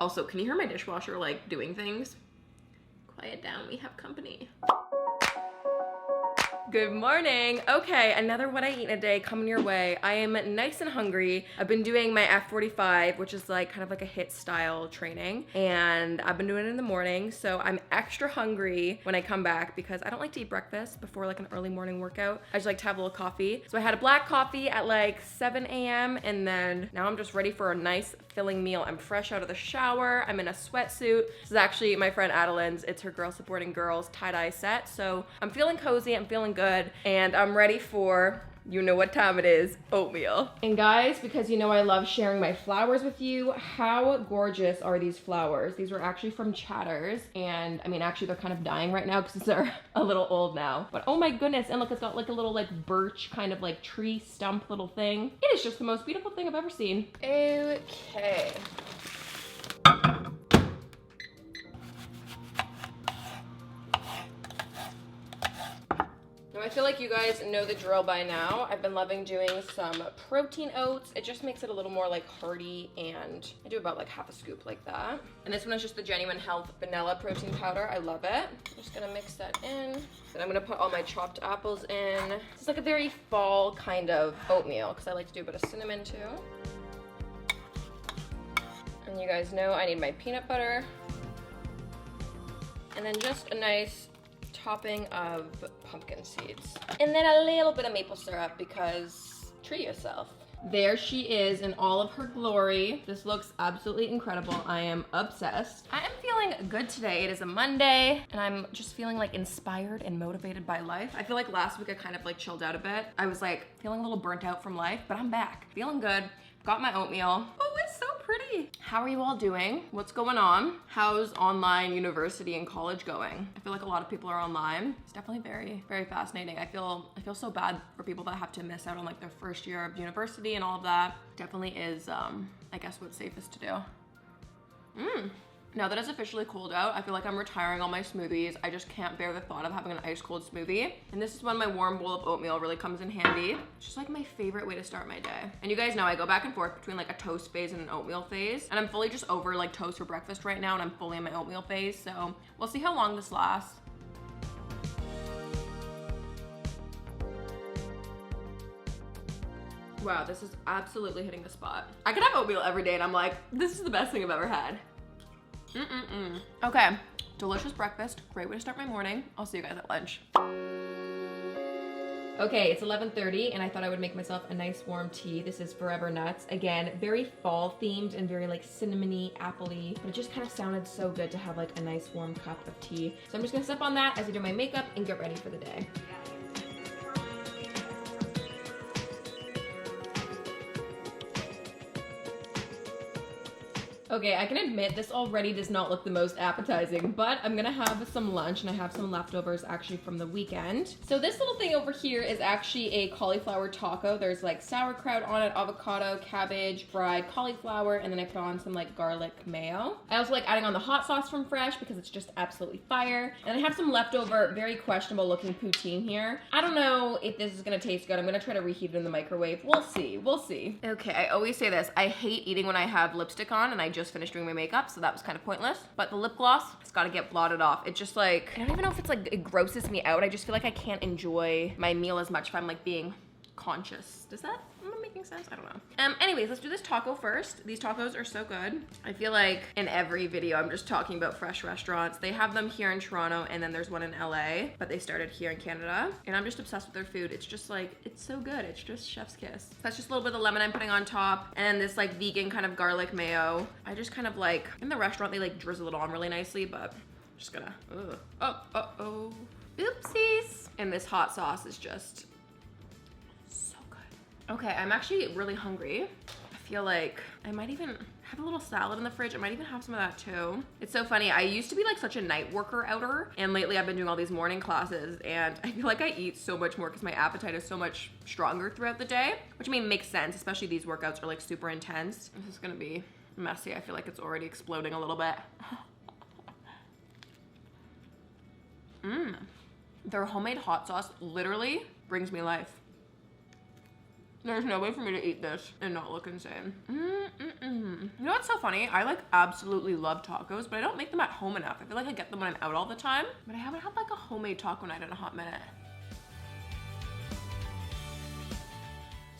Also, can you hear my dishwasher like doing things? Quiet down, we have company. Good morning. Okay, another what I eat in a day coming your way. I am nice and hungry. I've been doing my F45, which is like kind of like a HIIT style training, and I've been doing it in the morning, so I'm extra hungry when I come back because I don't like to eat breakfast before like an early morning workout. I just like to have a little coffee. So I had a black coffee at like 7 a.m. and then now I'm just ready for a nice filling meal. I'm fresh out of the shower. I'm in a sweatsuit. This is actually my friend Adeline's. It's her Girl Supporting Girls tie-dye set. So I'm feeling cozy, I'm feeling good, and I'm ready for, you know what time it is, oatmeal. And guys, because you know I love sharing my flowers with you, how gorgeous are these flowers? These were actually from Chatters, and I mean, actually they're kind of dying right now because they're a little old now. But oh my goodness, and look, it's got like a little like birch kind of like tree stump little thing. It is just the most beautiful thing I've ever seen. Okay. I feel like you guys know the drill by now. I've been loving doing some protein oats. It just makes it a little more like hearty, and I do about like half a scoop like that. And this one is just the Genuine Health vanilla protein powder. I love it. I'm just gonna mix that in. Then I'm gonna put all my chopped apples in. It's like a very fall kind of oatmeal because I like to do a bit of cinnamon too. And you guys know I need my peanut butter. And then just a nice topping of pumpkin seeds. And then a little bit of maple syrup because treat yourself. There she is in all of her glory. This looks absolutely incredible. I am obsessed. I am feeling good today. It is a Monday and I'm just feeling like inspired and motivated by life. I feel like last week I kind of like chilled out a bit. I was like feeling a little burnt out from life, but I'm back. Feeling good. Got my oatmeal. Oh, it's so pretty. How are you all doing? What's going on? How's online university and college going? I feel like a lot of people are online. It's definitely very, very fascinating. I feel so bad for people that have to miss out on like their first year of university and all of that. Definitely is, I guess, what's safest to do. Now that it's officially cold out, I feel like I'm retiring all my smoothies. I just can't bear the thought of having an ice cold smoothie. And this is when my warm bowl of oatmeal really comes in handy. It's just like my favorite way to start my day. And you guys know I go back and forth between like a toast phase and an oatmeal phase. And I'm fully just over like toast for breakfast right now, and I'm fully in my oatmeal phase. So we'll see how long this lasts. Wow, this is absolutely hitting the spot. I could have oatmeal every day and I'm like, this is the best thing I've ever had. Okay, delicious breakfast. Great way to start my morning. I'll see you guys at lunch. Okay, it's 11:30 and I thought I would make myself a nice warm tea. This is Forever Nuts. Again, very fall themed and very like cinnamony, appley, but it just kind of sounded so good to have like a nice warm cup of tea. So I'm just gonna sip on that as I do my makeup and get ready for the day. Okay, I can admit this already does not look the most appetizing, but I'm gonna have some lunch and I have some leftovers actually from the weekend. So this little thing over here is actually a cauliflower taco. There's like sauerkraut on it, avocado, cabbage, fried cauliflower, and then I put on some like garlic mayo. I also like adding on the hot sauce from Fresh because it's just absolutely fire. And I have some leftover, very questionable looking poutine here. I don't know if this is gonna taste good. I'm gonna try to reheat it in the microwave. We'll see, we'll see. Okay, I always say this. I hate eating when I have lipstick on and I just finished doing my makeup, so that was kind of pointless. But the lip gloss, it's gotta get blotted off. It just like, I don't even know if it's like, it grosses me out. I just feel like I can't enjoy my meal as much if I'm like being conscious. Does that, am I making sense? I don't know. Anyways, let's do this taco first. These tacos are so good. I feel like in every video, I'm just talking about Fresh restaurants. They have them here in Toronto and then there's one in LA, but they started here in Canada. And I'm just obsessed with their food. It's just like, it's so good. It's just chef's kiss. So that's just a little bit of lemon I'm putting on top. And this like vegan kind of garlic mayo. I just kind of like, in the restaurant, they like drizzle it on really nicely, but I'm just gonna, oopsies. And this hot sauce is just, okay, I'm actually really hungry. I feel like I might even have a little salad in the fridge. I might even have some of that too. It's so funny. I used to be like such a night worker outer, and lately I've been doing all these morning classes, and I feel like I eat so much more because my appetite is so much stronger throughout the day, which I mean makes sense, especially these workouts are like super intense. This is gonna be messy. I feel like it's already exploding a little bit. Their homemade hot sauce literally brings me life. There's no way for me to eat this and not look insane. You know what's so funny? I like absolutely love tacos, but I don't make them at home enough. I feel like I get them when I'm out all the time, but I haven't had like a homemade taco night in a hot minute.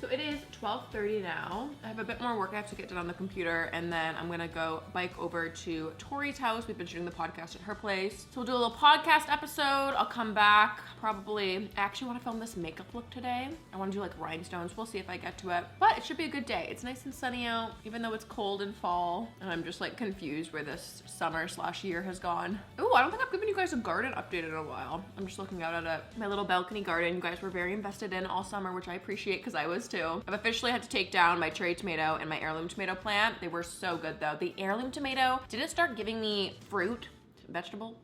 So it is 12:30 now. I have a bit more work I have to get done on the computer, and then I'm gonna go bike over to Tori's house. We've been shooting the podcast at her place. So we'll do a little podcast episode. I'll come back probably. I actually wanna film this makeup look today. I wanna do like rhinestones. We'll see if I get to it. But it should be a good day. It's nice and sunny out, even though it's cold in fall. And I'm just like confused where this summer/year has gone. Ooh, I don't think I've given you guys a garden update in a while. I'm just looking out at it. My little balcony garden you guys were very invested in all summer, which I appreciate because I was too. I've officially had to take down my cherry tomato and my heirloom tomato plant. They were so good though. The heirloom tomato didn't start giving me fruit, vegetable,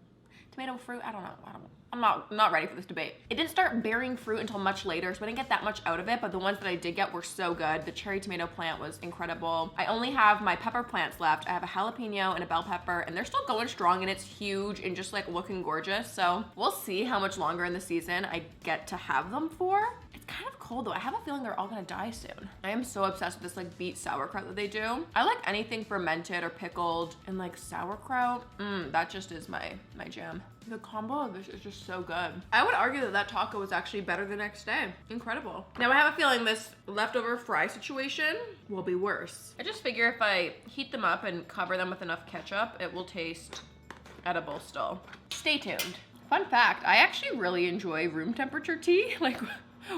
tomato fruit, I don't know. I'm not ready for this debate. It didn't start bearing fruit until much later, so I didn't get that much out of it, but the ones that I did get were so good. The cherry tomato plant was incredible. I only have my pepper plants left. I have a jalapeno and a bell pepper, and they're still going strong, and it's huge and just like looking gorgeous. So we'll see how much longer in the season I get to have them for. It's kind of cold though. I have a feeling they're all gonna die soon. I am so obsessed with this like beet sauerkraut that they do. I like anything fermented or pickled, and like sauerkraut, that just is my jam. The combo of this is just so good. I would argue that that taco was actually better the next day. Incredible. Now I have a feeling this leftover fry situation will be worse. I just figure if I heat them up and cover them with enough ketchup, it will taste edible still. Stay tuned. Fun fact, I actually really enjoy room temperature tea. Like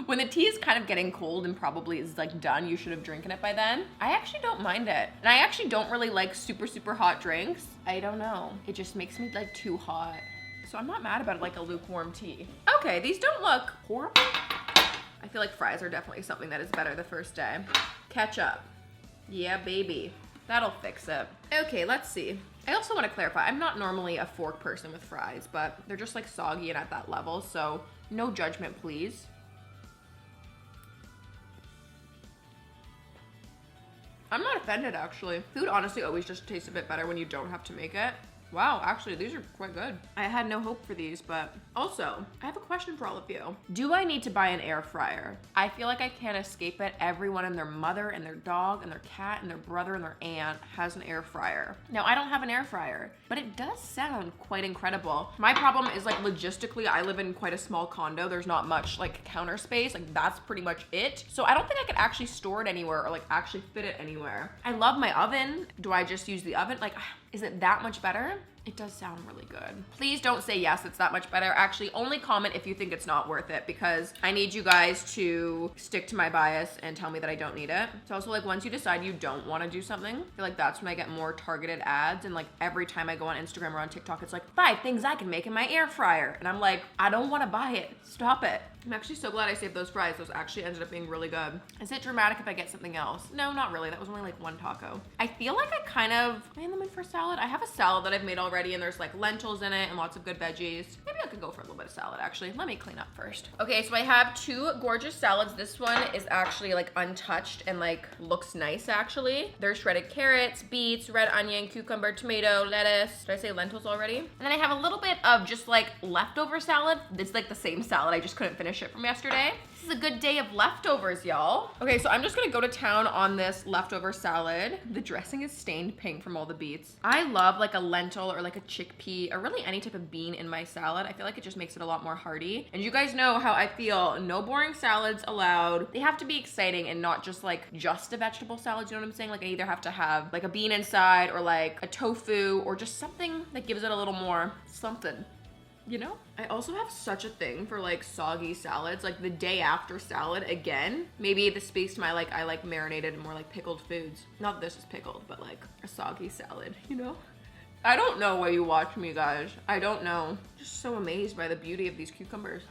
when the tea is kind of getting cold and probably is like done, you should have drinking it by then. I actually don't mind it. And I actually don't really like super, super hot drinks. I don't know. It just makes me like too hot. So I'm not mad about it like a lukewarm tea. Okay, these don't look horrible. I feel like fries are definitely something that is better the first day. Ketchup. Yeah, baby. That'll fix it. Okay, let's see. I also want to clarify, I'm not normally a fork person with fries, but they're just like soggy and at that level, so no judgment, please. I'm not offended, actually. Food honestly always just tastes a bit better when you don't have to make it. Wow, actually, these are quite good. I had no hope for these, but also, I have a question for all of you. Do I need to buy an air fryer? I feel like I can't escape it. Everyone and their mother and their dog and their cat and their brother and their aunt has an air fryer. Now, I don't have an air fryer, but it does sound quite incredible. My problem is like logistically, I live in quite a small condo. There's not much like counter space. Like that's pretty much it. So I don't think I could actually store it anywhere or like actually fit it anywhere. I love my oven. Do I just use the oven? Like, is it that much better? It does sound really good. Please don't say yes, it's that much better. Actually, only comment if you think it's not worth it, because I need you guys to stick to my bias and tell me that I don't need it. It's also like once you decide you don't want to do something, I feel like that's when I get more targeted ads, and like every time I go on Instagram or on TikTok, it's like 5 things I can make in my air fryer. And I'm like, I don't want to buy it. Stop it. I'm actually so glad I saved those fries. Those actually ended up being really good. Is it dramatic if I get something else? No, not really. That was only like one taco. I feel like I kind of made them in for salad. I have a salad that I've made already, and there's like lentils in it and lots of good veggies. Maybe I could go for a little bit of salad actually. Let me clean up first. Okay, so I have 2 gorgeous salads. This one is actually like untouched and like looks nice actually. There's shredded carrots, beets, red onion, cucumber, tomato, lettuce. Did I say lentils already? And then I have a little bit of just like leftover salad. It's like the same salad. I just couldn't finish it from yesterday. This is a good day of leftovers, y'all. Okay, so I'm just gonna go to town on this leftover salad. The dressing is stained pink from all the beets. I love like a lentil or like a chickpea or really any type of bean in my salad. I feel like it just makes it a lot more hearty. And you guys know how I feel. No boring salads allowed. They have to be exciting and not just like just a vegetable salad. You know what I'm saying? Like I either have to have like a bean inside or like a tofu or just something that gives it a little more something. You know? I also have such a thing for like soggy salads, like the day after salad again. Maybe this speaks to my like, I like marinated and more like pickled foods. Not that this is pickled, but like a soggy salad, you know? I don't know why you watch me, guys. I don't know. Just so amazed by the beauty of these cucumbers.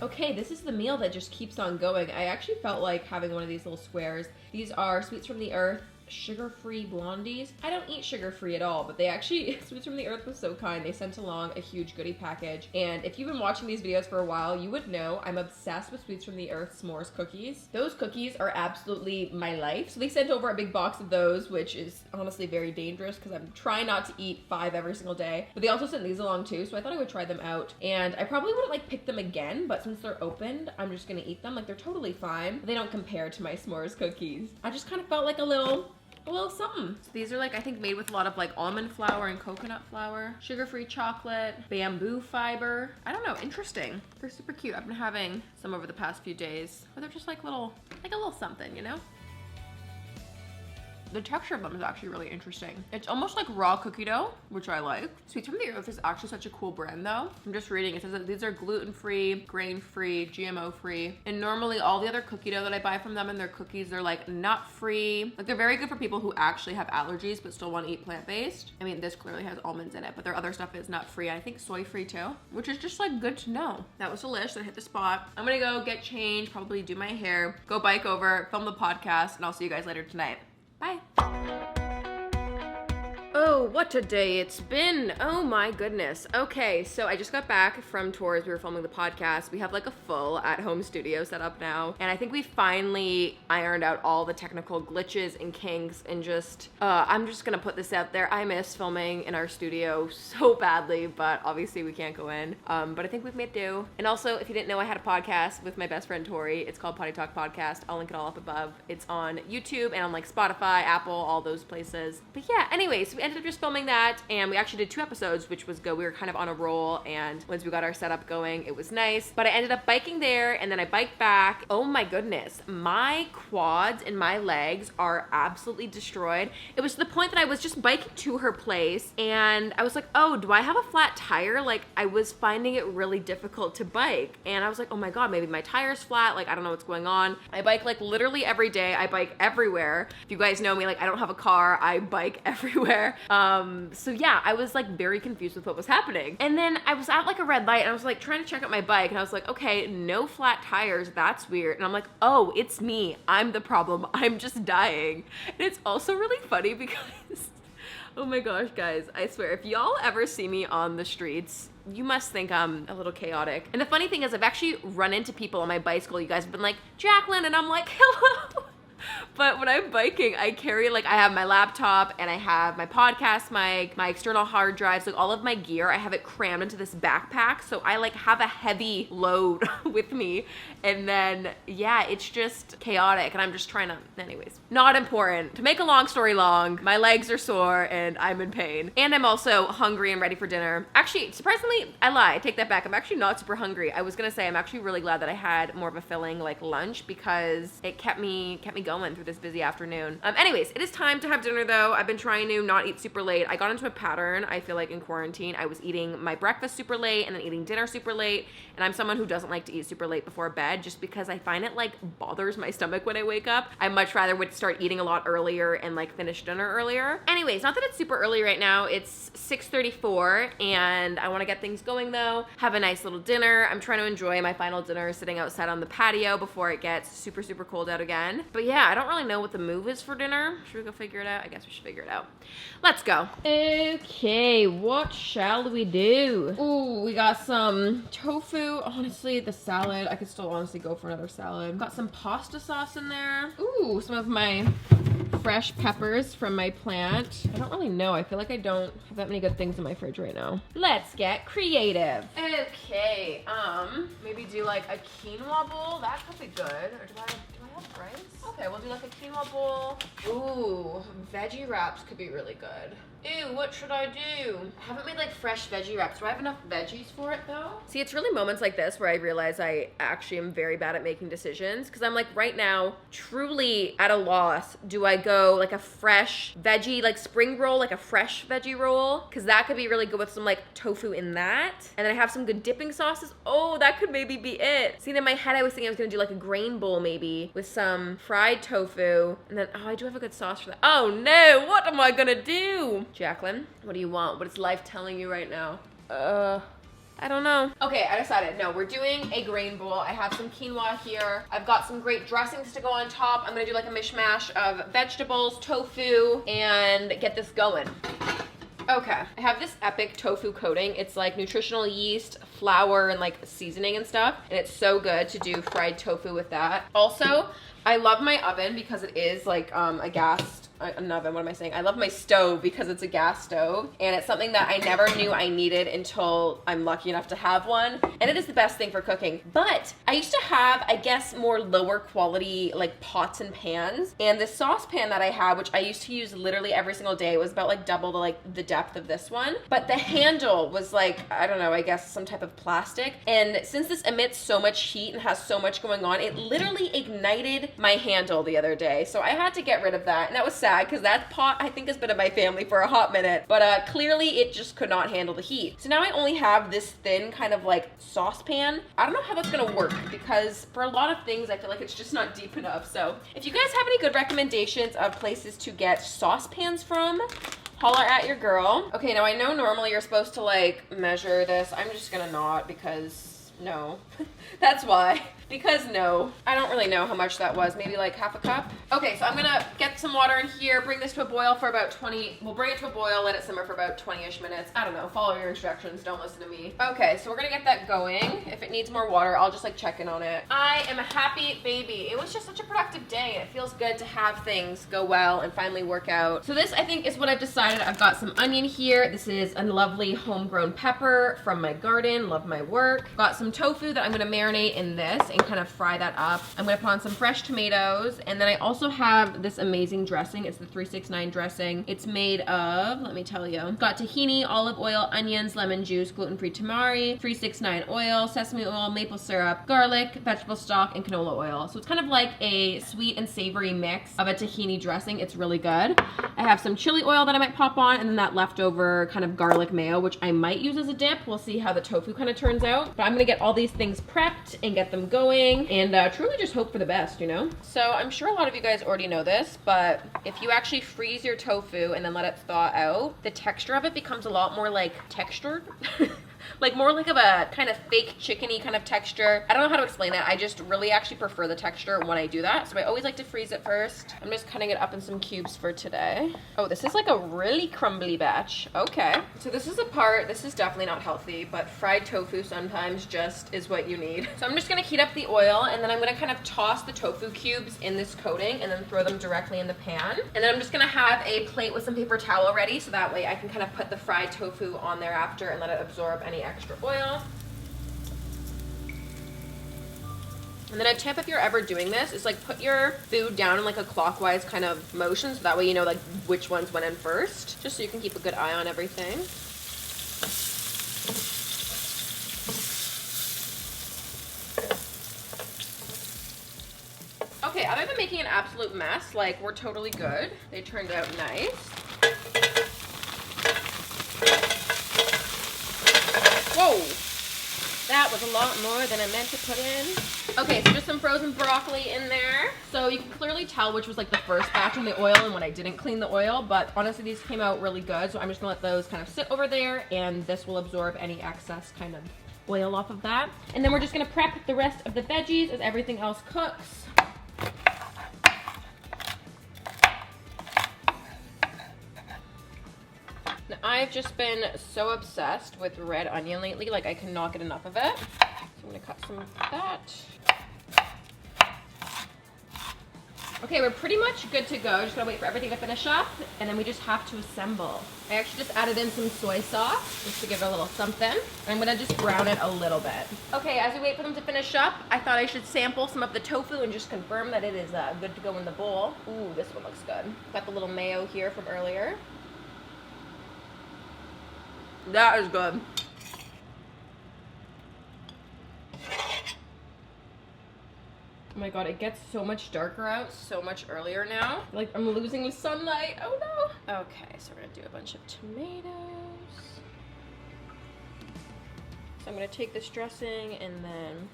Okay, this is the meal that just keeps on going. I actually felt like having one of these little squares. These are sweets from the earth, sugar-free blondies. I don't eat sugar-free at all, but they actually, Sweets from the Earth was so kind. They sent along a huge goodie package. And if you've been watching these videos for a while, you would know I'm obsessed with Sweets from the Earth s'mores cookies. Those cookies are absolutely my life. So they sent over a big box of those, which is honestly very dangerous because I'm trying not to eat 5 every single day. But they also sent these along too, so I thought I would try them out. And I probably wouldn't like pick them again, but since they're opened, I'm just gonna eat them. Like, they're totally fine. They don't compare to my s'mores cookies. I just kind of felt like a little something. So these are like, I think made with a lot of like almond flour and coconut flour, sugar-free chocolate, bamboo fiber. I don't know, interesting. They're super cute. I've been having some over the past few days, but they're just like a little something, you know? The texture of them is actually really interesting. It's almost like raw cookie dough, which I like. Sweets from the Earth is actually such a cool brand though. I'm just reading, it says that these are gluten-free, grain-free, GMO-free. And normally all the other cookie dough that I buy from them and their cookies, they're like nut-free. Like, they're very good for people who actually have allergies but still want to eat plant-based. I mean, this clearly has almonds in it, but their other stuff is nut-free. I think soy-free too, which is just like good to know. That was delish, I hit the spot. I'm gonna go get changed, probably do my hair, go bike over, film the podcast, and I'll see you guys later tonight. Bye. Oh, what a day it's been. Oh my goodness. Okay, so I just got back from tours. We were filming the podcast. We have like a full at-home studio set up now. And I think we finally ironed out all the technical glitches and kinks and just, I'm just gonna put this out there. I miss filming in our studio so badly, but obviously we can't go in. But I think we've made do. And also, if you didn't know, I had a podcast with my best friend Tori. It's called Potty Talk Podcast. I'll link it all up above. It's on YouTube and on like Spotify, Apple, all those places. But yeah, anyways, we ended up just filming that, and we actually did 2 episodes, which was good. We were kind of on a roll, and once we got our setup going, it was nice. But I ended up biking there, and then I biked back. Oh my goodness, my quads and my legs are absolutely destroyed. It was to the point that I was just biking to her place, and I was like, oh, do I have a flat tire? Like, I was finding it really difficult to bike, and I was like, oh my god, maybe my tire's flat. Like, I don't know what's going on. I bike like literally every day. I bike everywhere. If you guys know me, like, I don't have a car. I bike everywhere. So yeah, I was like very confused with what was happening. And then I was at like a red light and I was like trying to check out my bike and I was like, okay, no flat tires. That's weird. And I'm like, oh, it's me. I'm the problem. I'm just dying. And it's also really funny because, oh my gosh, guys, I swear, if y'all ever see me on the streets, you must think I'm a little chaotic. And the funny thing is I've actually run into people on my bicycle. You guys have been like, Jaclyn, and I'm like, hello. But when I'm biking, I carry, like, I have my laptop and I have my podcast mic, my external hard drives, like all of my gear, I have it crammed into this backpack. So I like have a heavy load with me. And then, yeah, it's just chaotic. And I'm just trying to, anyways, not important. To make a long story long, my legs are sore and I'm in pain. And I'm also hungry and ready for dinner. Actually, surprisingly, I lie, I take that back. I'm actually not super hungry. I was gonna say, I'm actually really glad that I had more of a filling, like, lunch because it kept me going through this busy afternoon. Anyways, it is time to have dinner though. I've been trying to not eat super late. I got into a pattern, I feel like, in quarantine. I was eating my breakfast super late and then eating dinner super late. And I'm someone who doesn't like to eat super late before bed just because I find it like bothers my stomach when I wake up. I much rather would start eating a lot earlier and like finish dinner earlier. Anyways, not that it's super early right now. It's 6:34 and I want to get things going though. Have a nice little dinner. I'm trying to enjoy my final dinner sitting outside on the patio before it gets super, super cold out again. But yeah, I don't really know what the move is for dinner. Should we go figure it out? I guess we should figure it out. Let's go. Okay, what shall we do? Ooh, we got some tofu. Honestly, the salad, I could still honestly go for another salad. Got some pasta sauce in there. Ooh, some of my fresh peppers from my plant. I don't really know. I feel like I don't have that many good things in my fridge right now. Let's get creative. Okay, maybe do like a quinoa bowl. That could be good. Or do I have rice? Okay, we'll do like a quinoa bowl. Ooh, veggie wraps could be really good. Ew, what should I do? I haven't made like fresh veggie wraps. Do I have enough veggies for it though? See, it's really moments like this where I realize I actually am very bad at making decisions because I'm like right now truly at a loss. Do I go like a fresh veggie, like spring roll, like a fresh veggie roll? Because that could be really good with some like tofu in that. And then I have some good dipping sauces. Oh, that could maybe be it. See, in my head I was thinking I was gonna do like a grain bowl maybe with some fried tofu. And then, oh, I do have a good sauce for that. Oh no, what am I gonna do? Jaclyn, what do you want? What is life telling you right now? I don't know. Okay, I decided. No, we're doing a grain bowl. I have some quinoa here. I've got some great dressings to go on top. I'm gonna do like a mishmash of vegetables, tofu, and get this going. Okay, I have this epic tofu coating. It's like nutritional yeast, flour, and like seasoning and stuff. And it's so good to do fried tofu with that. Also, I love my oven because it is like an oven, what am I saying? I love my stove because it's a gas stove, and it's something that I never knew I needed until I'm lucky enough to have one, and it is the best thing for cooking. But I used to have, I guess, more lower quality like pots and pans, and the saucepan that I have, which I used to use literally every single day, was about like double the depth of this one, but the handle was like, I don't know, I guess some type of plastic, and since this emits so much heat and has so much going on, it literally ignited my handle the other day, so I had to get rid of that, and that was sad because that pot I think has been in my family for a hot minute, but clearly it just could not handle the heat. So now I only have this thin kind of like saucepan. I don't know how that's gonna work because for a lot of things I feel like it's just not deep enough. So if you guys have any good recommendations of places to get saucepans from, holler at your girl. Okay, now I know normally you're supposed to like measure this. I'm just gonna not because no. That's why. Because no. I don't really know how much that was. Maybe like half a cup. Okay, so I'm gonna get some water in here, bring this to a boil for about 20, we'll bring it to a boil, let it simmer for about 20-ish minutes. I don't know, follow your instructions, don't listen to me. Okay, so we're gonna get that going. If it needs more water, I'll just like check in on it. I am a happy baby. It was just such a productive day. It feels good to have things go well and finally work out. So this I think is what I've decided. I've got some onion here. This is a lovely homegrown pepper from my garden. Love my work. Got some tofu that I'm gonna marinate in this and kind of fry that up. I'm gonna put on some fresh tomatoes, and then I also have this amazing dressing. It's the 369 dressing. It's made of, let me tell you, got tahini, olive oil, onions, lemon juice, gluten-free tamari, 369 oil, sesame oil, maple syrup, garlic, vegetable stock, and canola oil. So it's kind of like a sweet and savory mix of a tahini dressing. It's really good. I have some chili oil that I might pop on, and then that leftover kind of garlic mayo, which I might use as a dip. We'll see how the tofu kind of turns out. But I'm gonna get all these things prepped and get them going, and truly just hope for the best, you know? So I'm sure a lot of you guys already know this, but if you actually freeze your tofu and then let it thaw out, the texture of it becomes a lot more like textured. Like more like of a kind of fake chickeny kind of texture. I don't know how to explain it. I just really actually prefer the texture when I do that. So I always like to freeze it first. I'm just cutting it up in some cubes for today. Oh, this is like a really crumbly batch. Okay. So this is a part, this is definitely not healthy, but fried tofu sometimes just is what you need. So I'm just gonna heat up the oil, and then I'm gonna kind of toss the tofu cubes in this coating and then throw them directly in the pan. And then I'm just gonna have a plate with some paper towel ready, so that way I can kind of put the fried tofu on there after and let it absorb any extra oil. And then a tip if you're ever doing this is like put your food down in like a clockwise kind of motion, so that way you know like which ones went in first, just so you can keep a good eye on everything. Okay, other than making an absolute mess, like we're totally good. They turned out nice. Whoa, that was a lot more than I meant to put in. Okay, so just some frozen broccoli in there. So you can clearly tell which was like the first batch in the oil and when I didn't clean the oil, but honestly these came out really good. So I'm just gonna let those kind of sit over there, and this will absorb any excess kind of oil off of that. And then we're just gonna prep the rest of the veggies as everything else cooks. I've just been so obsessed with red onion lately, like I cannot get enough of it. So I'm gonna cut some of that. Okay, we're pretty much good to go. Just gotta wait for everything to finish up, and then we just have to assemble. I actually just added in some soy sauce, just to give it a little something. I'm gonna just brown it a little bit. Okay, as we wait for them to finish up, I thought I should sample some of the tofu and just confirm that it is good to go in the bowl. Ooh, this one looks good. Got the little mayo here from earlier. That is good. Oh my god, it gets so much darker out so much earlier now. Like I'm losing the sunlight. Oh no. Okay, so we're gonna do a bunch of tomatoes. So I'm gonna take this dressing, and then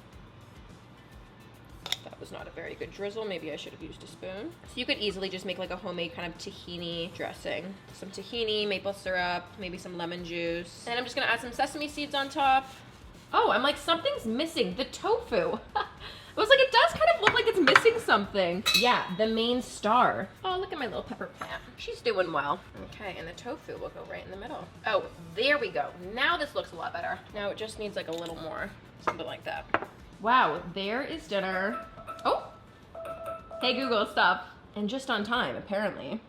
that was not a very good drizzle. Maybe I should have used a spoon. So you could easily just make like a homemade kind of tahini dressing. Some tahini, maple syrup, maybe some lemon juice. And I'm just gonna add some sesame seeds on top. Oh, I'm like, something's missing. The tofu. I was like, it does kind of look like it's missing something. Yeah, the main star. Oh, look at my little pepper plant. She's doing well. Okay, and the tofu will go right in the middle. Oh, there we go. Now this looks a lot better. Now it just needs like a little more, something like that. Wow, there is dinner. Oh, hey Google, stop. And just on time, apparently.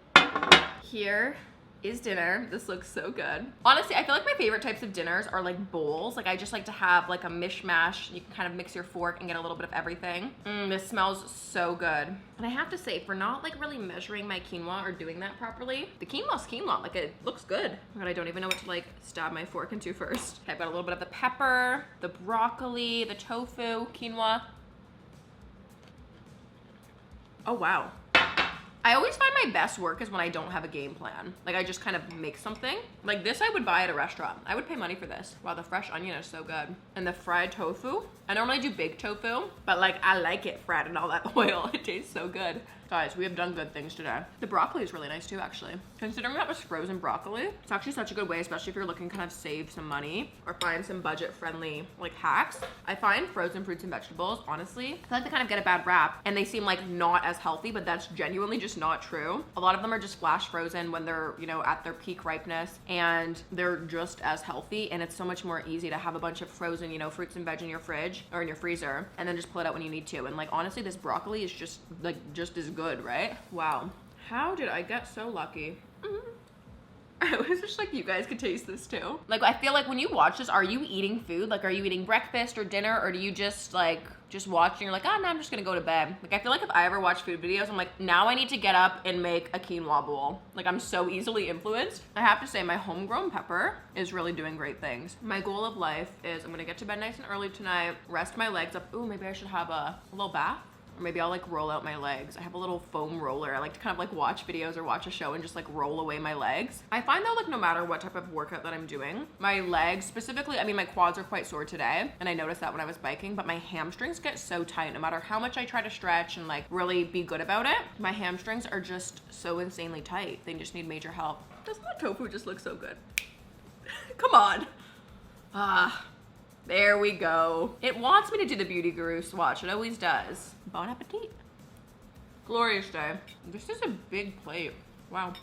Here is dinner. This looks so good. Honestly, I feel like my favorite types of dinners are like bowls. Like I just like to have like a mishmash. You can kind of mix your fork and get a little bit of everything. This smells so good. And I have to say, for not like really measuring my quinoa or doing that properly, the quinoa's quinoa, like it looks good. But I don't even know what to like stab my fork into first. Okay, I've got a little bit of the pepper, the broccoli, the tofu, quinoa. Oh wow. I always find my best work is when I don't have a game plan. Like I just kind of make something. Like this I would buy at a restaurant. I would pay money for this. Wow, the fresh onion is so good. And the fried tofu. I normally do baked tofu, but like I like it fried in all that oil. It tastes so good. Guys, we have done good things today. The broccoli is really nice too, actually. Considering that was frozen broccoli, it's actually such a good way, especially if you're looking to kind of save some money or find some budget-friendly like hacks. I find frozen fruits and vegetables, honestly, I feel like they kind of get a bad rap and they seem like not as healthy, but that's genuinely just not true. A lot of them are just flash frozen when they're, you know, at their peak ripeness, and they're just as healthy, and it's so much more easy to have a bunch of frozen, you know, fruits and veg in your fridge or in your freezer and then just pull it out when you need to. And like honestly, this broccoli is just as good, right? Wow. How did I get so lucky? I was just like, you guys could taste this too. Like, I feel like when you watch this, are you eating food? Like, are you eating breakfast or dinner? Or do you just like, just watch and you're like, oh, no, I'm just gonna go to bed. Like, I feel like if I ever watch food videos, I'm like, now I need to get up and make a quinoa bowl. Like, I'm so easily influenced. I have to say, my homegrown pepper is really doing great things. My goal of life is I'm gonna get to bed nice and early tonight, rest my legs up. Ooh, maybe I should have a little bath. Or maybe I'll like roll out my legs. I have a little foam roller. I like to kind of like watch videos or watch a show and just like roll away my legs. I find though, like no matter what type of workout that I'm doing, my legs specifically, I mean, my quads are quite sore today. And I noticed that when I was biking, but my hamstrings get so tight no matter how much I try to stretch and like really be good about it. My hamstrings are just so insanely tight. They just need major help. Doesn't the tofu just look so good? Come on. There we go. It wants me to do the beauty guru swatch. It always does. Bon appetit. Glorious day. This is a big plate. Wow.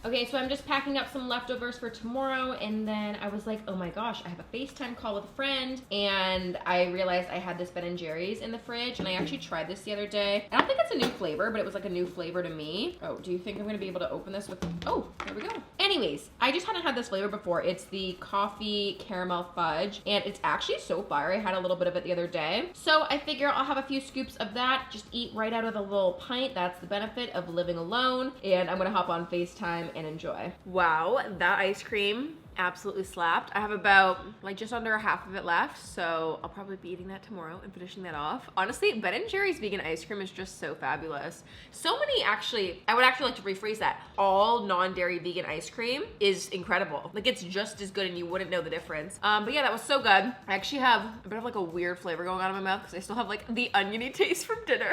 Okay, so I'm just packing up some leftovers for tomorrow, and then I was like, oh my gosh, I have a FaceTime call with a friend, and I realized I had this Ben & Jerry's in the fridge, and I actually tried this the other day. I don't think it's a new flavor, but it was like a new flavor to me. Oh, do you think I'm gonna be able to open this with, oh, there we go. Anyways, I just hadn't had this flavor before. It's the coffee caramel fudge, and it's actually so fire. I had a little bit of it the other day. So I figure I'll have a few scoops of that, just eat right out of the little pint. That's the benefit of living alone, and I'm gonna hop on FaceTime and enjoy. Wow, that ice cream absolutely slapped. I have about like just under half of it left, so I'll probably be eating that tomorrow and finishing that off. Honestly, Ben & Jerry's vegan ice cream is just so fabulous. So many, actually, I would actually like to rephrase that. All non-dairy vegan ice cream is incredible. Like it's just as good and you wouldn't know the difference. But yeah, that was so good. I actually have a bit of like a weird flavor going on in my mouth because I still have like the oniony taste from dinner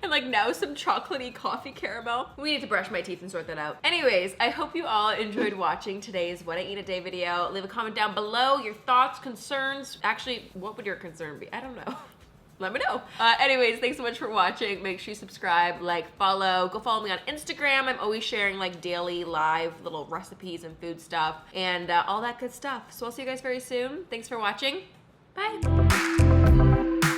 and like now some chocolatey coffee caramel. We need to brush my teeth and sort that out. Anyways, I hope you all enjoyed watching today's What I Eat a Day video. Leave a comment down below, your thoughts, concerns. Actually, what would your concern be? I don't know. Let me know. Anyways, thanks so much for watching. Make sure you subscribe, like, follow. Go follow me on Instagram. I'm always sharing like daily live little recipes and food stuff and all that good stuff. So I'll see you guys very soon. Thanks for watching. Bye.